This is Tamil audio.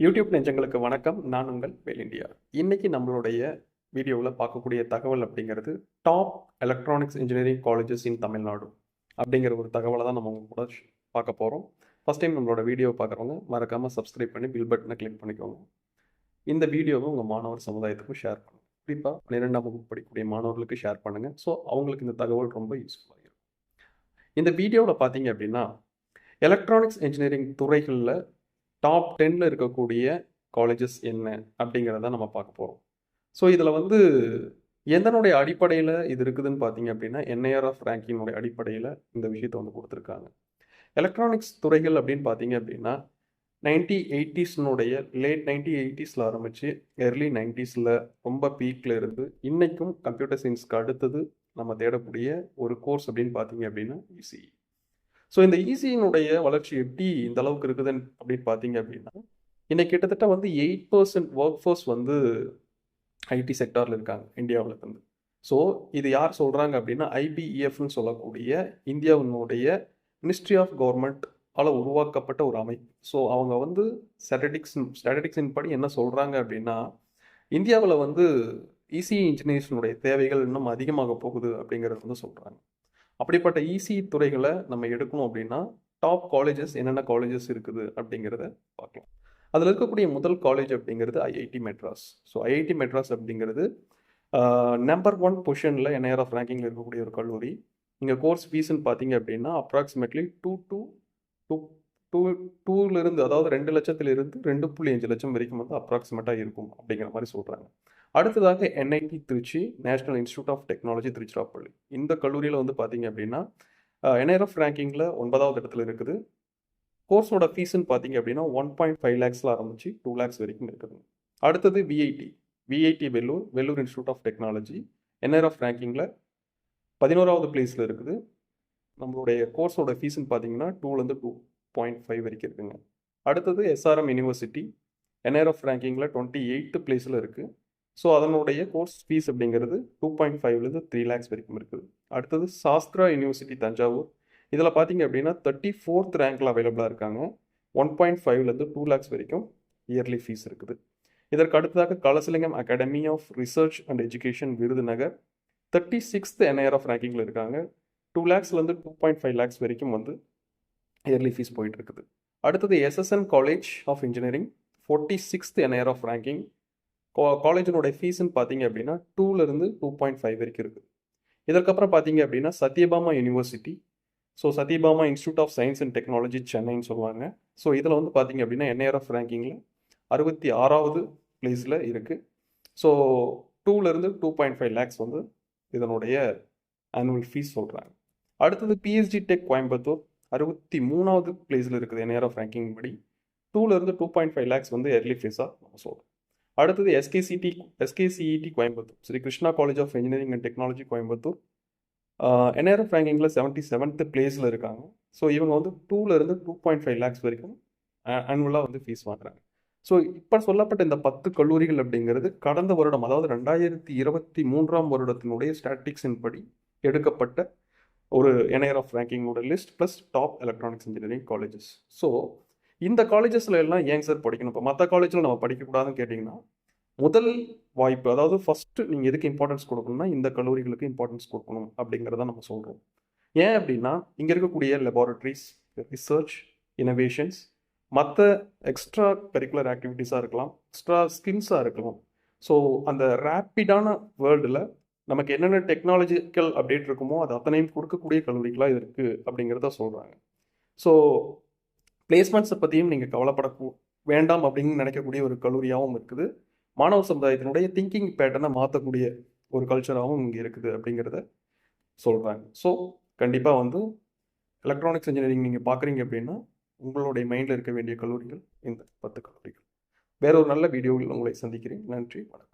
யூடியூப் நெஞ்சங்களுக்கு வணக்கம். நான் உங்கள் வேல் இண்டியா. இன்னைக்கு நம்மளுடைய வீடியோவில் பார்க்கக்கூடிய தகவல் அப்படிங்கிறது டாப் எலக்ட்ரானிக்ஸ் இன்ஜினியரிங் காலேஜஸ் இன் தமிழ்நாடு அப்படிங்கிற ஒரு தகவலை தான் நம்ம உங்க கூட பார்க்க போகிறோம். ஃபஸ்ட் டைம் நம்மளோட வீடியோவை பார்க்குறவங்க மறக்காமல் சப்ஸ்கிரைப் பண்ணி பில் பட்டனை கிளிக் பண்ணிக்கோங்க. இந்த வீடியோவை உங்கள் மாணவர் சமுதாயத்துக்கும் ஷேர் பண்ணுங்கள். குறிப்பாக 12ஆம் வகுப்பு படிக்கக்கூடிய மாணவர்களுக்கு ஷேர் பண்ணுங்கள். ஸோ அவங்களுக்கு இந்த தகவல் ரொம்ப யூஸ்ஃபுல்லாக இருக்கும். இந்த வீடியோவில் பார்த்தீங்க அப்படின்னா எலக்ட்ரானிக்ஸ் இன்ஜினியரிங் துறைகளில் டாப் 10ல் இருக்கக்கூடிய காலேஜஸ் என்ன அப்படிங்கிறத நம்ம பார்க்க போகிறோம். ஸோ இதில் வந்து எதனுடைய அடிப்படையில் இது இருக்குதுன்னு பார்த்தீங்க அப்படின்னா என்ஐஆர்எஃப் ரேங்கிங்கினுடைய அடிப்படையில் இந்த விஷயத்தை வந்து கொடுத்துருக்காங்க. எலக்ட்ரானிக்ஸ் துறைகள் அப்படின்னு பார்த்தீங்க அப்படின்னா 1980s லேட் 1980s ஆரம்பித்து எர்லி 90s ரொம்ப பீக்கில் இருந்து இன்றைக்கும் கம்ப்யூட்டர் சயின்ஸ்க்கு அடுத்தது நம்ம தேடக்கூடிய ஒரு கோர்ஸ் அப்படின்னு பார்த்தீங்க அப்படின்னா இசிஇ. ஸோ இந்த இசியினுடைய வளர்ச்சி எப்படி இந்த அளவுக்கு இருக்குதுன்னு அப்படின்னு பார்த்தீங்க அப்படின்னா இன்னைக்கு கிட்டத்தட்ட வந்து 8% ஒர்க் ஃபோர்ஸ் வந்து ஐடி செக்டாரில் இருக்காங்க இந்தியாவில் இருந்து. ஸோ இது யார் சொல்கிறாங்க அப்படின்னா ஐபிஇஎஃப்னு சொல்லக்கூடிய இந்தியாவினுடைய மினிஸ்ட்ரி ஆஃப் கவர்மெண்ட் உருவாக்கப்பட்ட ஒரு அமைப்பு. ஸோ அவங்க வந்து ஸ்டாட்டிஸ்டிக்ஸின் படி என்ன சொல்கிறாங்க அப்படின்னா இந்தியாவில் வந்து இசிஇ இன்ஜினியர்ஸினுடைய தேவைகள் இன்னும் அதிகமாக போகுது அப்படிங்கிறது வந்து சொல்கிறாங்க. அப்படிப்பட்ட இசி துறைகளை நம்ம எடுக்கணும் அப்படின்னா டாப் காலேஜஸ் என்னென்ன காலேஜஸ் இருக்குது அப்படிங்கிறத பார்க்கலாம். அதில் இருக்கக்கூடிய முதல் காலேஜ் அப்படிங்கிறது IIT Madras. So IIT Madras அப்படிங்கிறது நம்பர் 1 பொசிஷனில் என்ஐஆர்எஃப் ரேங்கிங்கில் இருக்கக்கூடிய ஒரு கல்லூரி. இங்கே கோர்ஸ் ஃபீஸ்ன்னு பார்த்தீங்க அப்படின்னா அப்ராக்சிமேட்லி 2 அதாவது 2 லட்சத்திலிருந்து 2.5 லட்சம் வரைக்கும் வந்து அப்ராக்சிமேட்டாக இருக்கும் அப்படிங்கிற மாதிரி சொல்கிறாங்க. அடுத்ததாக NIT Trichy, National Institute of Technology Tiruchirappalli. இந்த கல்லூரியில் வந்து பார்த்தீங்க அப்படின்னா என்ஐஆர்எஃப் ரேங்கிங்கில் 9வது இடத்துல இருக்குது. கோர்ஸோட ஃபீஸ்ன்னு பார்த்தீங்க அப்படின்னா 1.5 lakhsல ஆரம்பிச்சு 2 lakhs வரைக்கும் இருக்குது. அடுத்தது VIT Vellore institute of technology NIRF ரேங்கிங்கில் 11வது பிளேஸில் இருக்குது. நம்மளுடைய கோர்ஸோட ஃபீஸ்ன்னு பார்த்தீங்கன்னா 2லேருந்து 2.5 வரைக்கும் இருக்குங்க. அடுத்தது எஸ்ஆர்எம் யூனிவர்சிட்டி என்ஐஆர்எஃப் ரேங்கிங்கில் 28th பிளேஸில் இருக்குது. ஸோ அதனுடைய கோர்ஸ் ஃபீஸ் அப்படிங்கிறது 2.5லேருந்து 3 lakhs வரைக்கும் இருக்குது. அடுத்தது சாஸ்திரா யூனிவர்சிட்டி தஞ்சாவூர். இதில் பார்த்தீங்க அப்படின்னா 34th ரேங்கில் அவைலபிளாக இருக்காங்க. 1.5லேருந்து 2 lakhs வரைக்கும் இயர்லி ஃபீஸ் இருக்குது. இதற்கு அடுத்ததாக Kalasalingam academy of research and education Virudhunagar 36th NIRF ரேங்கிங்கில் இருக்காங்க. 2 lakhsலேருந்து 2.5 lakhs வரைக்கும் வந்து இயர்லி ஃபீஸ் போயிட்டு இருக்குது. அடுத்தது SSN college of engineering 46th NIRF ranking. காலேஜினுடைய ஃபீஸ்ன்னு பார்த்தீங்க அப்படின்னா 2லேருந்து 2.5 வரைக்கும் இருக்குது. இதற்கப்புறம் பார்த்தீங்க அப்படின்னா Sathyabama university. So Sathyabama institute of science and technology சென்னைன்னு சொல்லுவாங்க. ஸோ இதில் வந்து பார்த்தீங்க அப்படின்னா என்ஐஆர்எஃப் ரேங்கிங்கில் 66வது பிளேஸில் இருக்குது. ஸோ 2லேருந்து 2.5 lakhs வந்து இதனுடைய ஆனுவல் ஃபீஸ் சொல்கிறாங்க. அடுத்தது பிஎஸ்ஜி டெக் கோயம்புத்தூர் 63வது பிளேஸில் இருக்குது என்ஐஆர்எஃப் ரேங்கிங் படி. 2லேருந்து 2.5 lakhs வந்து இயர்லி ஃபீஸாக நம்ம சொல்கிறோம். அடுத்தது SKCET Coimbatore, Sri Krishna college of engineering and technology Coimbatore NIRF ரேங்கிங்கில் 77th பிளேஸில் இருக்காங்க. ஸோ இவங்க வந்து 2லேருந்து 2.5 lakhs வரைக்கும் ஆனுவலாக வந்து ஃபீஸ் வாங்குறாங்க. ஸோ இப்போ சொல்லப்பட்ட இந்த 10 கல்லூரிகள் அப்படிங்கிறது கடந்த வருடம், அதாவது 2023ஆம் வருடத்தினுடைய ஸ்டாட்டிஸ்டிக்ஸின் படி எடுக்கப்பட்ட ஒரு என்ஐஆர்எஃப் ரேங்கிங்கோட list plus top electronics engineering colleges. So இந்த காலேஜஸில் எல்லாம் ஏங்க சார் படிக்கணும்? இப்போ மற்ற காலேஜில் நம்ம படிக்கக்கூடாதுன்னு கேட்டிங்கன்னா முதல் வாய்ப்பு, அதாவது ஃபஸ்ட்டு நீங்கள் எதுக்கு இம்பார்ட்டன்ஸ் கொடுக்கணும்னா இந்த கல்லூரிகளுக்கு இம்பார்ட்டன்ஸ் கொடுக்கணும் அப்படிங்கிறத நம்ம சொல்கிறோம். ஏன் அப்படின்னா இங்கே இருக்கக்கூடிய லெபார்ட்ரிஸ், ரிசர்ச், இனோவேஷன்ஸ், மற்ற எக்ஸ்ட்ரா கரிக்குலர் ஆக்டிவிட்டீஸாக இருக்கலாம், எக்ஸ்ட்ரா ஸ்கில்ஸாக இருக்கலாம். ஸோ அந்த ரேப்பிடான வேர்ல்டில் நமக்கு என்னென்ன டெக்னாலஜிக்கல் அப்டேட் இருக்குமோ அது அத்தனையும் கொடுக்கக்கூடிய கல்லூரிகளாக இருக்குது அப்படிங்கிறத சொல்கிறாங்க. ஸோ பிளேஸ்மெண்ட்ஸை பற்றியும் நீங்கள் கவலைப்பட வேண்டாம் அப்படின்னு நினைக்கக்கூடிய ஒரு கல்லூரியாகவும் இருக்குது. மாணவ சமுதாயத்தினுடைய திங்கிங் பேட்டர்னை மாற்றக்கூடிய ஒரு கல்ச்சராகவும் இங்கே இருக்குது அப்படிங்கிறத சொல்கிறாங்க. ஸோ கண்டிப்பாக வந்து எலக்ட்ரானிக்ஸ் இன்ஜினியரிங் நீங்கள் பார்க்குறீங்க அப்படின்னா உங்களுடைய மைண்டில் இருக்க வேண்டிய கல்லூரிகள் இந்த 10 கல்லூரிகள். வேற ஒரு நல்ல வீடியோவில் உங்களை சந்திக்கிறேன். நன்றி, வணக்கம்.